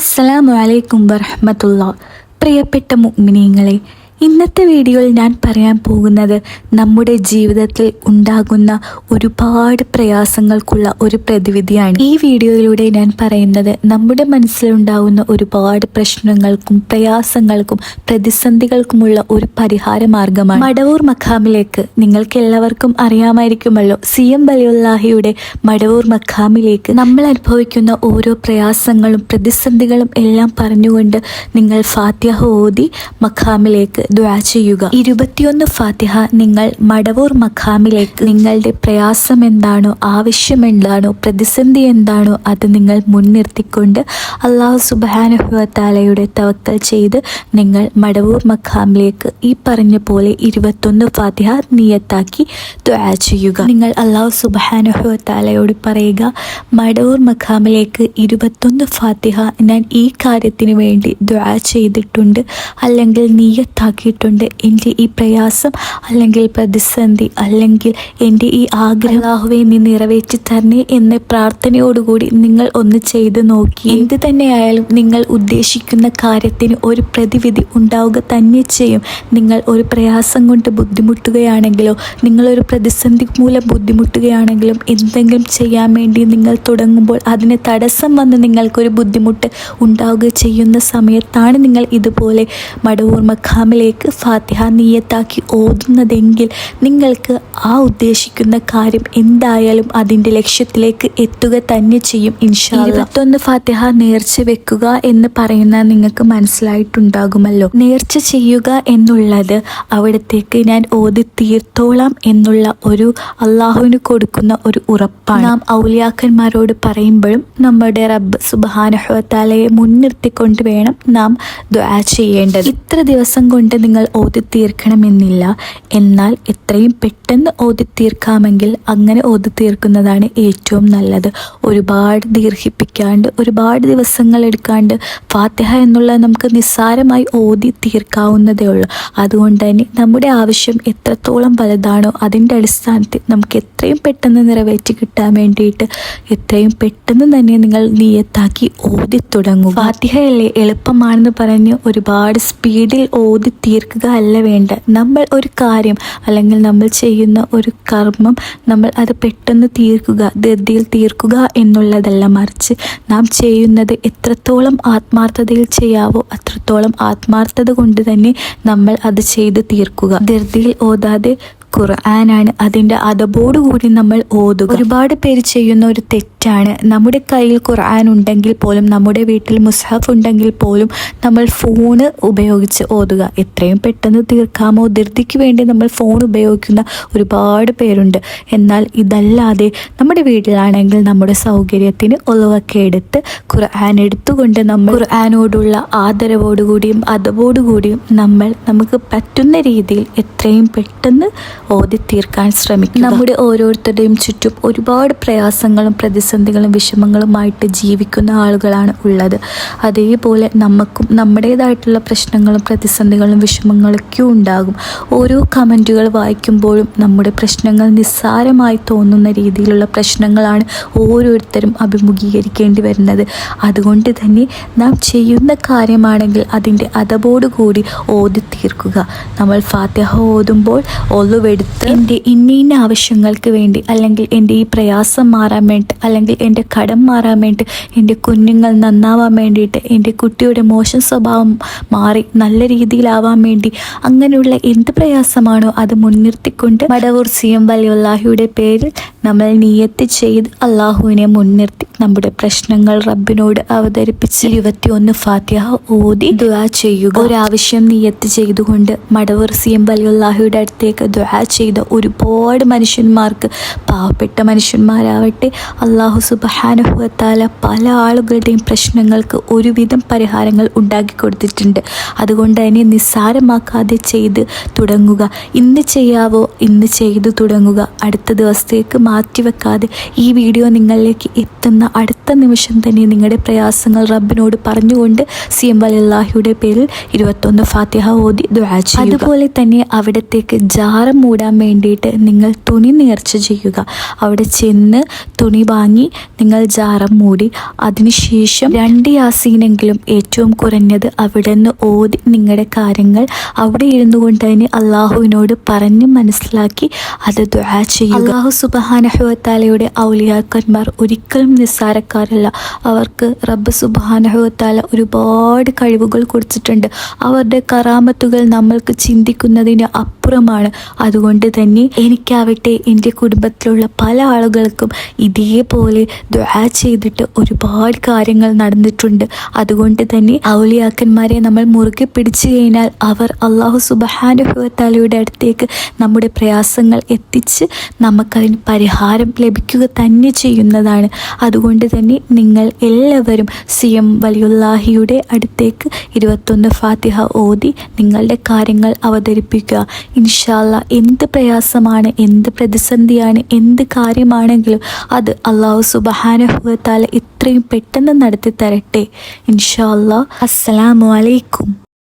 അസ്സലാമു അലൈക്കും വറഹ്മത്തുള്ളാഹി. പ്രിയപ്പെട്ട മുഅ്മിനീങ്ങളെ, ഇന്നത്തെ വീഡിയോയിൽ ഞാൻ പറയാൻ പോകുന്നത് നമ്മുടെ ജീവിതത്തിൽ ഉണ്ടാകുന്ന ഒരുപാട് പ്രയാസങ്ങൾക്കുള്ള ഒരു പ്രതിവിധിയാണ്. ഈ വീഡിയോയിലൂടെ ഞാൻ പറയുന്നത് നമ്മുടെ മനസ്സിലുണ്ടാകുന്ന ഒരുപാട് പ്രശ്നങ്ങൾക്കും പ്രയാസങ്ങൾക്കും പ്രതിസന്ധികൾക്കുമുള്ള ഒരു പരിഹാര മാർഗമാണ്. മടവൂർ മഖാമിലേക്ക് നിങ്ങൾക്ക് എല്ലാവർക്കും അറിയാമായിരിക്കുമല്ലോ, CM വലിയുല്ലാഹിയുടെ മടവൂർ മഖാമിലേക്ക് നമ്മൾ അനുഭവിക്കുന്ന ഓരോ പ്രയാസങ്ങളും പ്രതിസന്ധികളും എല്ലാം പറഞ്ഞുകൊണ്ട് നിങ്ങൾ ഫാത്തിഹ ഓതി മഖാമിലേക്ക് ദുആ ചെയ്യുക. 21 ഫാത്തിഹ നിങ്ങൾ മടവൂർ മഖാമിലേക്ക് നിങ്ങളുടെ പ്രയാസം എന്താണോ, ആവശ്യം എന്താണോ, പ്രതിസന്ധി എന്താണോ അത് നിങ്ങൾ മുൻനിർത്തിക്കൊണ്ട് അല്ലാഹു സുബ്ഹാനഹു വ തആലയുടെ തവക്കൽ ചെയ്ത് നിങ്ങൾ മടവൂർ മഖാമിലേക്ക് ഈ പറഞ്ഞ പോലെ 21 ഫാത്തിഹ നിയത്താക്കി ദുആ ചെയ്യുക. നിങ്ങൾ അല്ലാഹു സുബ്ഹാനഹു വ തആലയോട് പറയുക, മടവൂർ മഖാമിലേക്ക് 21 ഫാത്തിഹ ഞാൻ ഈ കാര്യത്തിന് വേണ്ടി ദുആ ചെയ്തിട്ടുണ്ട്, അല്ലെങ്കിൽ നിയത്താക്കിയിട്ടുണ്ട്. എൻ്റെ ഈ പ്രയാസം അല്ലെങ്കിൽ പ്രതിസന്ധി അല്ലെങ്കിൽ എൻ്റെ ഈ ആഗ്രഹം അല്ലാഹുവേ നീ നിറവേറ്റി തരണേ എന്ന പ്രാർത്ഥനയോടുകൂടി നിങ്ങൾ ഒന്ന് ചെയ്ത് നോക്കി. എന്ത് തന്നെയായാലും നിങ്ങൾ ഉദ്ദേശിക്കുന്ന കാര്യത്തിന് ഒരു പ്രതിവിധി ഉണ്ടാവുക തന്നെ ചെയ്യും. നിങ്ങൾ ഒരു പ്രയാസം കൊണ്ട് ബുദ്ധിമുട്ടുകയാണെങ്കിലോ, നിങ്ങളൊരു പ്രതിസന്ധി മൂലം ബുദ്ധിമുട്ടുകയാണെങ്കിലും, എന്തെങ്കിലും ചെയ്യാൻ വേണ്ടി നിങ്ങൾ തുടങ്ങുമ്പോൾ അതിന് തടസ്സം വന്ന് നിങ്ങൾക്കൊരു ബുദ്ധിമുട്ട് ഉണ്ടാവുക ചെയ്യുന്ന സമയത്താണ് നിങ്ങൾ ഇതുപോലെ മടവൂർ മഖാമിലേക്ക് ഫാത്തിഹ നിയത്താക്കി ഓതുന്നതെങ്കിൽ നിങ്ങൾക്ക് ആ ഉദ്ദേശിക്കുന്ന കാര്യം എന്തായാലും അതിൻ്റെ ലക്ഷ്യത്തിലേക്ക് എത്തുക തന്നെ ചെയ്യും ഇൻഷാ അല്ലാഹ്. 21 ഫാത്തിഹ നേർച്ച വെക്കുക എന്ന് പറയുന്ന നിങ്ങൾക്ക് മനസ്സിലായിട്ടുണ്ടാകുമല്ലോ. നേർച്ച ചെയ്യുക എന്നുള്ളത് അവിടത്തേക്ക് ഞാൻ ഓതി തീർത്തോളാം എന്നുള്ള ഒരു അള്ളാഹുവിന് കൊടുക്കുന്ന ഒരു ഉറപ്പാണ്. നാം ഔലിയാക്കന്മാരോട് പറയുമ്പോഴും നമ്മുടെ റബ്ബ് സുബ്ഹാനഹു വ തആലയെ മുൻനിർത്തിക്കൊണ്ട് വേണം നാം ദുആ ചെയ്യേണ്ടത്. ഇത്ര ദിവസം കൊണ്ട് നിങ്ങൾ ഓതി തീർക്കണമെന്നില്ല, എന്നാൽ എത്രയും പെട്ടെന്ന് ഓതി തീർക്കാമെങ്കിൽ അങ്ങനെ ഓതി തീർക്കുന്നതാണ് ഏറ്റവും നല്ലത്. ഒരുപാട് ദീർഘിപ്പിക്കാണ്ട്, ഒരുപാട് ദിവസങ്ങൾ എടുക്കാണ്ട് ഫാത്തിഹ എന്നുള്ളത് നമുക്ക് നിസ്സാരമായി ഓതി തീർക്കാവുന്നതേ ഉള്ളൂ. അതുകൊണ്ട് തന്നെ നമ്മുടെ ആവശ്യം എത്രത്തോളം വലുതാണോ അതിൻ്റെ അടിസ്ഥാനത്തിൽ നമുക്ക് എത്രയും പെട്ടെന്ന് നിറവേറ്റി കിട്ടാൻ വേണ്ടിയിട്ട് എത്രയും പെട്ടെന്ന് തന്നെ നിങ്ങൾ നിയത്താക്കി ഓതി തുടങ്ങുക. ഫാത്തിഹയല്ലേ എളുപ്പമാണെന്ന് പറഞ്ഞ് ഒരുപാട് സ്പീഡിൽ ഓതി തീർക്കുക അല്ല വേണ്ട. നമ്മൾ ഒരു കാര്യം അല്ലെങ്കിൽ നമ്മൾ ചെയ്യുന്ന ഒരു കർമ്മം നമ്മൾ അത് പെട്ടെന്ന് തീർക്കുക, ധൃതിയിൽ തീർക്കുക എന്നുള്ളതല്ല, മറിച്ച് നാം ചെയ്യുന്നത് എത്രത്തോളം ആത്മാർത്ഥതയിൽ ചെയ്യാവോ അത്രത്തോളം ആത്മാർത്ഥത കൊണ്ട് തന്നെ നമ്മൾ അത് ചെയ്ത് തീർക്കുക. ധൃതിയിൽ ഓതാതെ ഖുർആനാണ് അതിൻ്റെ അതബോടുകൂടി നമ്മൾ ഓതുക. ഒരുപാട് പേര് ചെയ്യുന്ന ഒരു തെറ്റാണ്, നമ്മുടെ കയ്യിൽ ഖുർആൻ ഉണ്ടെങ്കിൽ പോലും, നമ്മുടെ വീട്ടിൽ മുസ്ഹഫ് ഉണ്ടെങ്കിൽ പോലും നമ്മൾ ഫോണ് ഉപയോഗിച്ച് ഓതുക. എത്രയും പെട്ടെന്ന് തീർക്കാമോ ധൃതിക്ക് വേണ്ടി നമ്മൾ ഫോൺ ഉപയോഗിക്കുന്ന ഒരുപാട് പേരുണ്ട്. എന്നാൽ ഇതല്ലാതെ നമ്മുടെ വീട്ടിലാണെങ്കിൽ നമ്മുടെ സൗകര്യത്തിന് ഒളിവൊക്കെ എടുത്ത് ഖുർആൻ എടുത്തുകൊണ്ട് നമ്മൾ ഖുർആനോടുള്ള ആദരവോടുകൂടിയും അതബോടുകൂടിയും നമുക്ക് പറ്റുന്ന രീതിയിൽ എത്രയും പെട്ടെന്ന് ഓതി തീർക്കാൻ ശ്രമിക്കുക. നമ്മുടെ ഓരോരുത്തരുടെയും ചുറ്റും ഒരുപാട് പ്രയാസങ്ങളും പ്രതിസന്ധികളും വിഷമങ്ങളുമായിട്ട് ജീവിക്കുന്ന ആളുകളാണ് ഉള്ളത്. അതേപോലെ നമുക്കും നമ്മുടേതായിട്ടുള്ള പ്രശ്നങ്ങളും പ്രതിസന്ധികളും വിഷമങ്ങളൊക്കെ ഉണ്ടാകും. ഓരോ കമൻറ്റുകൾ വായിക്കുമ്പോഴും നമ്മുടെ പ്രശ്നങ്ങൾ നിസ്സാരമായി തോന്നുന്ന രീതിയിലുള്ള പ്രശ്നങ്ങളാണ് ഓരോരുത്തരും അഭിമുഖീകരിക്കേണ്ടി വരുന്നത്. അതുകൊണ്ട് തന്നെ നാം ചെയ്യുന്ന കാര്യമാണെങ്കിൽ അതിൻ്റെ അതബോടുകൂടി ഓതി തീർക്കുക. നമ്മൾ ഫാത്തിഹ ഓതുമ്പോൾ ഒളുവെടുത്ത് എൻ്റെ ഇന്ന ആവശ്യങ്ങൾക്ക് വേണ്ടി, അല്ലെങ്കിൽ എൻ്റെ ഈ പ്രയാസം മാറാൻ വേണ്ടി, അല്ലെങ്കിൽ എൻ്റെ കടം മാറാൻ വേണ്ടി, എൻ്റെ കുഞ്ഞുങ്ങൾ നന്നാവാൻ വേണ്ടിയിട്ട്, എൻ്റെ കുട്ടിയുടെ മോശം സ്വഭാവം മാറി നല്ല രീതിയിലാവാൻ വേണ്ടി, അങ്ങനെയുള്ള എന്ത് പ്രയാസമാണോ അത് മുൻനിർത്തിക്കൊണ്ട് മടവൂർ CM വലിയുല്ലാഹിയുടെ പേരിൽ നമ്മൾ നിയത്ത് ചെയ്ത് അള്ളാഹുവിനെ മുൻനിർത്തി നമ്മുടെ പ്രശ്നങ്ങൾ റബ്ബിനോട് അവതരിപ്പിച്ച് 21 ഫാത്തിഹ ഓതി ദുആ ചെയ്യുക. ഒരാവശ്യം നിയത്ത് ചെയ്തുകൊണ്ട് മടവൂർ CM വലിയുല്ലാഹിയുടെ അടുത്തേക്ക് ദുആ ചെയ്ത ഒരുപാട് മനുഷ്യന്മാർക്ക്, പാവപ്പെട്ട മനുഷ്യന്മാരാവട്ടെ, അല്ലാഹു സുബ്ഹാനഹു വ തആല പല ആളുകളുടെയും പ്രശ്നങ്ങൾക്ക് ഒരുവിധം പരിഹാരങ്ങൾ ഉണ്ടാക്കി കൊടുത്തിട്ടുണ്ട്. അതുകൊണ്ട് തന്നെ നിസ്സാരമാക്കാതെ ചെയ്ത് തുടങ്ങുക. ഇന്ന് ചെയ്യാവോ ഇന്ന് ചെയ്തു തുടങ്ങുക. അടുത്ത ദിവസത്തേക്ക് മാറ്റിവെക്കാതെ ഈ വീഡിയോ നിങ്ങളിലേക്ക് എത്തുന്ന അടുത്ത നിമിഷം തന്നെ നിങ്ങളുടെ പ്രയാസങ്ങൾ റബ്ബിനോട് പറഞ്ഞുകൊണ്ട് CM വലിയുല്ലാഹിയുടെ പേരിൽ 21 ഫാത്തിഹ ഓതി ഓതി ദുആ ചെയ്യുക. അതുപോലെ തന്നെ അവിടത്തേക്ക് ജാറ മൂടാൻ വേണ്ടിയിട്ട് നിങ്ങൾ തുണി നേർച്ച ചെയ്യുക. അവിടെ ചെന്ന് തുണി വാങ്ങി നിങ്ങൾ ജാറം മൂടി അതിനുശേഷം 2 യാസീനെങ്കിലും ഏറ്റവും കുറഞ്ഞത് അവിടെ നിന്ന് ഓതി നിങ്ങളുടെ കാര്യങ്ങൾ അവിടെ ഇരുന്നു കൊണ്ട് തന്നെ അള്ളാഹുവിനോട് പറഞ്ഞ് മനസ്സിലാക്കി അത് ദുആ ചെയ്യുക. അള്ളാഹു സുബ്ഹാനഹു വ തആലയുടെ ഔലിയാക്കന്മാർ ഒരിക്കലും നിസ്സാരക്കാരല്ല. അവർക്ക് റബ്ബ് സുബ്ഹാനഹു വ തആല ഒരുപാട് കഴിവുകൾ കൊടുത്തിട്ടുണ്ട്. അവരുടെ കറാമത്തുകൾ നമ്മൾക്ക് ചിന്തിക്കുന്നതിന് അപ്പുറമാണ്. അതുകൊണ്ട് തന്നെ എനിക്കാവട്ടെ എൻ്റെ കുടുംബത്തിലുള്ള പല ആളുകൾക്കും ഇതേപോലെ ദുആ ചെയ്തിട്ട് ഒരുപാട് കാര്യങ്ങൾ നടന്നിട്ടുണ്ട്. അതുകൊണ്ട് തന്നെ ഔലിയാക്കന്മാരെ നമ്മൾ മുറുകെ പിടിച്ചു കഴിഞ്ഞാൽ അവർ അള്ളാഹു സുബ്ഹാനഹു വ തആലയുടെ അടുത്തേക്ക് നമ്മുടെ പ്രയാസങ്ങൾ എത്തിച്ച് നമുക്കതിന് പരിഹാരം ലഭിക്കുക തന്നെ ചെയ്യുന്നതാണ്. അതുകൊണ്ട് തന്നെ നിങ്ങൾ എല്ലാവരും സിയം വലിയുല്ലാഹിയുടെ അടുത്തേക്ക് 21 ഫാത്തിഹ ഓതി നിങ്ങളുടെ കാര്യങ്ങൾ അവതരിപ്പിക്കുക. ഇൻഷാ അല്ലാഹ് എന്ത് പ്രയാസമാണ്, എന്ത് പ്രതിസന്ധിയാണ്, എന്ത് കാര്യമാണെങ്കിലും അത് അള്ളാഹു സുബ്ഹാനഹു വ തആല എത്രയും പെട്ടെന്ന് നടത്തി തരട്ടെ. ഇൻഷാ അല്ലാഹ്. അസ്സലാമു അലൈക്കും.